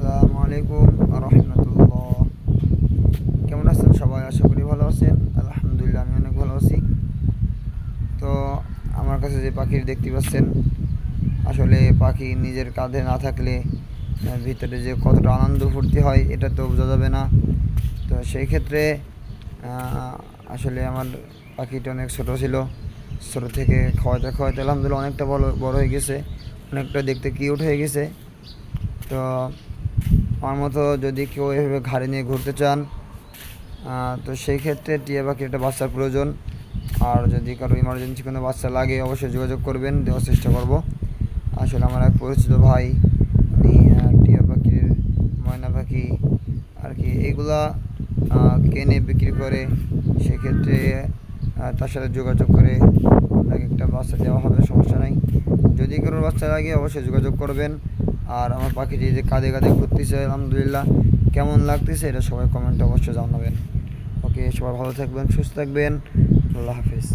আসসালামু আলাইকুম রহমতুল্লাহ। কেমন আছেন সবাই? আশা করি ভালো আছেন। আলহামদুলিল্লাহ, আমি অনেক ভালো আছি। তো আমার কাছে যে পাখি দেখতে পাচ্ছেন, আসলে পাখি নিজের কাঁধে না থাকলে ভিতরে যে কতটা আনন্দ ফুর্তি হয় এটা তো বোঝা যাবে না। তো সেই ক্ষেত্রে আসলে আমার পাখিটা অনেক ছোটো ছিল। ছোটো থেকে খাওয়াতে খাওয়াতে আলহামদুলিল্লাহ অনেকটা বড় বড় হয়ে গেছে, অনেকটা দেখতে কিউট হয়ে গেছে। তো আমার মতো যদি কেউ এভাবে ঘাড়ে নিয়ে ঘুরতে চান, তো সেই ক্ষেত্রে টিয়া পাখির একটা বাচ্চার প্রয়োজন। আর যদি কারো ইমার্জেন্সি কোনো বাচ্চা লাগে অবশ্যই যোগাযোগ করবেন, দেওয়ার চেষ্টা করব। আসলে আমার এক পরিচিত ভাই, উনি টিয়া পাখির, ময়না পাখি আর কি এগুলা কেনে বিক্রি করে। সেক্ষেত্রে তার সাথে যোগাযোগ করে আপনাকে একটা বাচ্চা দেওয়া হবে, সমস্যা নাই। যদি কারোর বাচ্চা লাগে অবশ্যই যোগাযোগ করবেন। আর আমার পাখিটি যে কাঁধে কাঁধে ঘুরতেছে আলহামদুলিল্লাহ, কেমন লাগতেছে এটা সবাই কমেন্টে অবশ্যই জানাবেন। ওকে, সবাই ভালো থাকবেন, সুস্থ থাকবেন। আল্লাহ হাফিজ।